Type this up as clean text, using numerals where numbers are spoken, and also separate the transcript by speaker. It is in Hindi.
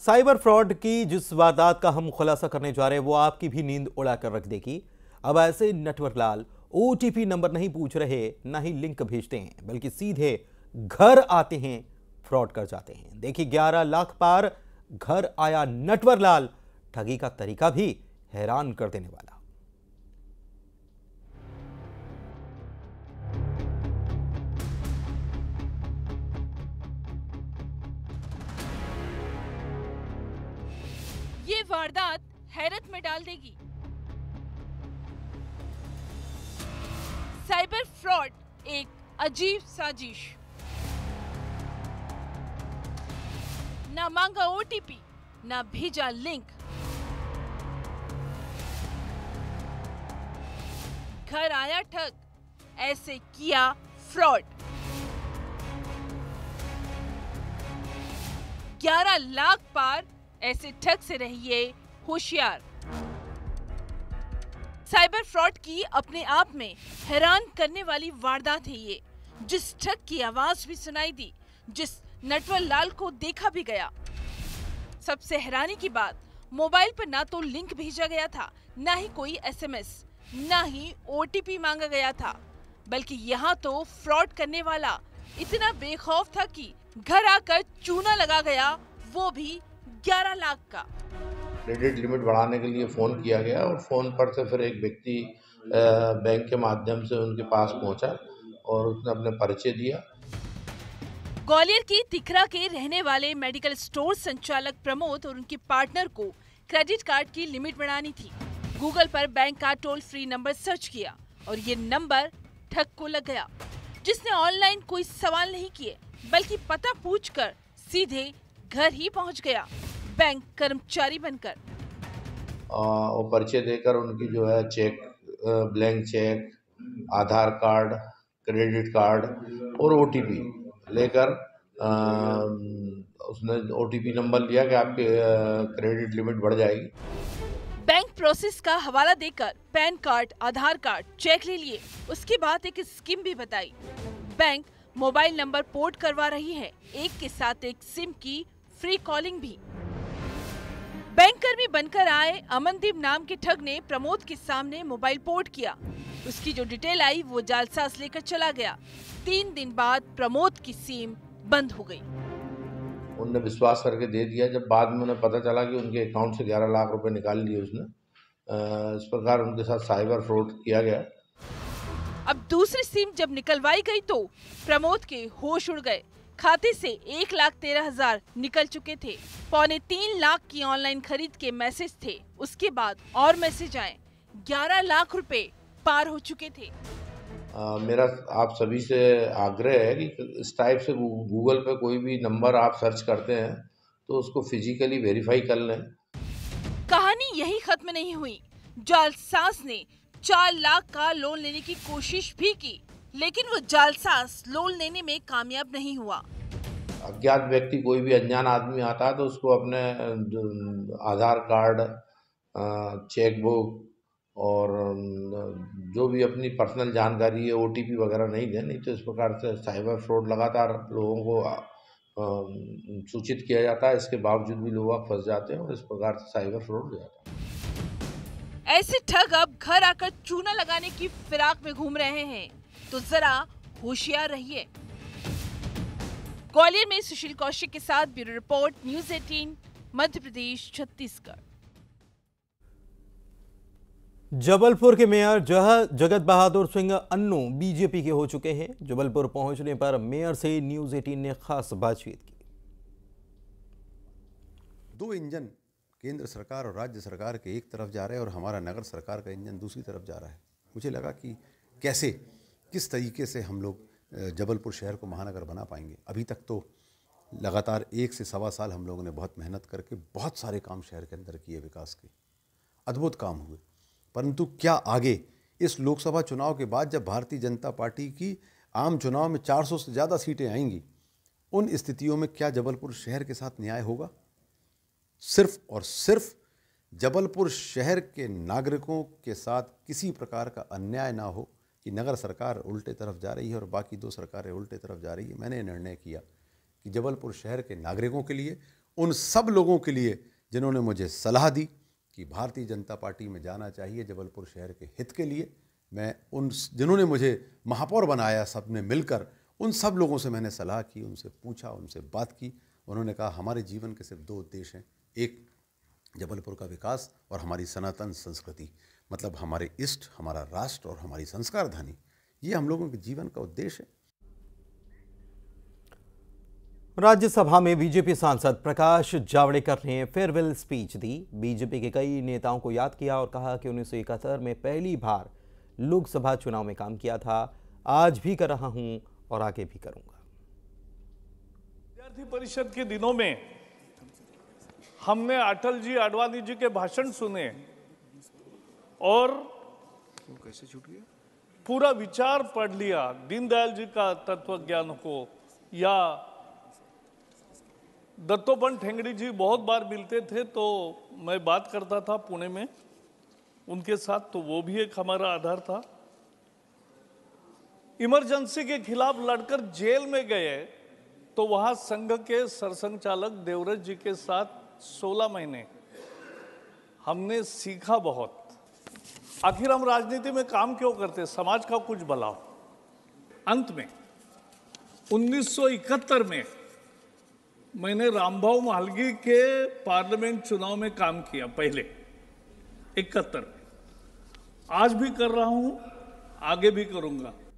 Speaker 1: साइबर फ्रॉड की जिस वारदात का हम खुलासा करने जा रहे हैं वो आपकी भी नींद उड़ा कर रख देगी। अब ऐसे नटवरलाल ओटीपी नंबर नहीं पूछ रहे, ना ही लिंक भेजते हैं, बल्कि सीधे घर आते हैं, फ्रॉड कर जाते हैं। देखिए 11 लाख पार घर आया नटवरलाल, ठगी का तरीका भी हैरान कर देने वाला।
Speaker 2: ये वारदात हैरत में डाल देगी। साइबर फ्रॉड एक अजीब साजिश। ना मांगा ओटीपी, ना भेजा लिंक, घर आया ठग, ऐसे किया फ्रॉड। 11 लाख पार, ऐसे ठग से रहिए होशियार। साइबर फ्रॉड की अपने आप में हैरान करने वाली वारदात है ये। जिस ठग की आवाज भी सुनाई दी, जिस नटवरलाल को देखा भी गया। सबसे हैरानी की बात, मोबाइल पर ना तो लिंक भेजा गया था, ना ही कोई एसएमएस, ना ही ओटीपी मांगा गया था, बल्कि यहाँ तो फ्रॉड करने वाला इतना बेखौफ था कि घर आकर चूना लगा गया, वो भी 11 लाख का।
Speaker 3: क्रेडिट लिमिट बढ़ाने के लिए फ़ोन किया गया और फ़ोन पर से फिर एक व्यक्ति बैंक के माध्यम से उनके पास पहुंचा और उसने अपने परिचय दिया।
Speaker 2: ग्वालियर की तिखरा के रहने वाले मेडिकल स्टोर संचालक प्रमोद और उनके पार्टनर को क्रेडिट कार्ड की लिमिट बढ़ानी थी। गूगल पर बैंक का टोल फ्री नंबर सर्च किया और ये नंबर ठग को लग गया, जिसने ऑनलाइन कोई सवाल नहीं किए, बल्कि पता पूछकर सीधे घर ही पहुंच गया, बैंक कर्मचारी बनकर।
Speaker 3: और परिचय देकर उनकी जो है चेक, ब्लैंक चेक, आधार कार्ड, क्रेडिट कार्ड और ओटीपी लेकर उसने ओटीपी नंबर लिया कि आपके क्रेडिट लिमिट बढ़ जाएगी।
Speaker 2: बैंक प्रोसेस का हवाला देकर पैन कार्ड, आधार कार्ड, चेक ले लिए। उसके बाद एक स्कीम भी बताई। बैंक मोबाइल नंबर पोर्ट करवा रही है, एक के साथ एक सिम की फ्री कॉलिंग भी। बैंक कर्मी बनकर आए अमनदीप नाम के ठग ने प्रमोद के सामने मोबाइल पोर्ट किया। उसकी जो डिटेल आई वो जालसाज लेकर चला गया। 3 दिन बाद प्रमोद की सिम बंद हो गई।
Speaker 3: उनने विश्वास करके दे दिया। जब बाद में उन्हें पता चला कि उनके अकाउंट से 11 लाख रुपए निकाल लिए उसने। इस प्रकार उनके साथ साइबर फ्रॉड किया गया।
Speaker 2: अब दूसरी सिम जब निकलवाई गई तो प्रमोद के होश उड़ गए। खाते से 1,13,000 निकल चुके थे। 2.25 लाख की ऑनलाइन खरीद के मैसेज थे। उसके बाद और मैसेज आए, 11 लाख रुपए पार हो चुके थे।
Speaker 3: मेरा आप सभी से आग्रह है कि इस टाइप से गूगल पे कोई भी नंबर आप सर्च करते हैं तो उसको फिजिकली वेरीफाई कर लें।
Speaker 2: कहानी यही खत्म नहीं हुई। जालसाज ने 4 लाख का लोन लेने की कोशिश भी की, लेकिन वो जालसाज लोन लेने में कामयाब नहीं हुआ।
Speaker 3: अज्ञात व्यक्ति, कोई भी अनजान आदमी आता है तो उसको अपने आधार कार्ड, चेकबुक और जो भी अपनी पर्सनल जानकारी है, ओटीपी वगैरह नहीं दें। नहीं तो इस प्रकार से साइबर फ्रॉड लगातार लोगों को सूचित किया जाता है। इसके बावजूद भी लोग फंस जाते हैं और इस प्रकार से साइबर फ्रॉड हो जाता है।
Speaker 2: ऐसे ठग अब घर आकर चूना लगाने की फिराक में घूम रहे हैं, तो जरा होशियार रहिए। ग्वालियर में सुशील कौशिक के साथ bureau report, news 18, Madhya Pradesh, Chhattisgarh.
Speaker 1: Jabalpur के मेयर जगत बहादुर सिंह अन्नू बीजेपी के हो चुके हैं। जबलपुर पहुंचने पर मेयर से न्यूज़ 18 ने खास बातचीत की।
Speaker 4: 2 इंजन केंद्र सरकार और राज्य सरकार के एक तरफ जा रहे हैं और हमारा नगर सरकार का इंजन दूसरी तरफ जा रहा है। मुझे लगा कि किस तरीके से हम लोग जबलपुर शहर को महानगर बना पाएंगे। अभी तक तो लगातार 1 से सवा साल हम लोगों ने बहुत मेहनत करके बहुत सारे काम शहर के अंदर किए, विकास के अद्भुत काम हुए। परंतु क्या आगे इस लोकसभा चुनाव के बाद जब भारतीय जनता पार्टी की आम चुनाव में 400 से ज़्यादा सीटें आएंगी, उन स्थितियों में क्या जबलपुर शहर के साथ न्याय होगा? सिर्फ और सिर्फ जबलपुर शहर के नागरिकों के साथ किसी प्रकार का अन्याय ना हो कि नगर सरकार उल्टे तरफ जा रही है और बाकी 2 सरकारें उल्टे तरफ जा रही है। मैंने निर्णय किया कि जबलपुर शहर के नागरिकों के लिए उन सब लोगों के लिए जिन्होंने मुझे सलाह दी कि भारतीय जनता पार्टी में जाना चाहिए जबलपुर शहर के हित के लिए, मैं उन जिन्होंने मुझे महापौर बनाया, सब ने मिलकर उन सब लोगों से मैंने सलाह की, उनसे पूछा, उनसे बात की। उन्होंने कहा हमारे जीवन के सिर्फ 2 उद्देश्य हैं, एक जबलपुर का विकास और हमारी सनातन संस्कृति, मतलब हमारे इष्ट, हमारा राष्ट्र और हमारी संस्कारधानी, ये हम लोगों के जीवन का उद्देश्य है।
Speaker 1: राज्यसभा में बीजेपी सांसद प्रकाश जावड़ेकर ने फेयरवेल स्पीच दी। बीजेपी के कई नेताओं को याद किया और कहा कि 1971 में पहली बार लोकसभा चुनाव में काम किया था, आज भी कर रहा हूं और आगे भी करूंगा।
Speaker 5: विद्यार्थी परिषद के दिनों में हमने अटल जी, आडवाणी जी के भाषण सुने और पूरा विचार पढ़ लिया, दीनदयाल जी का तत्व ज्ञान को, या दत्तोपंत ठेंगड़ी जी बहुत बार मिलते थे तो मैं बात करता था पुणे में उनके साथ, तो वो भी एक हमारा आधार था। इमरजेंसी के खिलाफ लड़कर जेल में गए तो वहां संघ के सरसंघ चालक देवव्रत जी के साथ 16 महीने हमने सीखा बहुत। आखिर हम राजनीति में काम क्यों करते, समाज का कुछ भला हो। अंत में 1971 में मैंने रामभाऊ मालगी के पार्लियामेंट चुनाव में काम किया, पहले 71 में। आज भी कर रहा हूं, आगे भी करूंगा।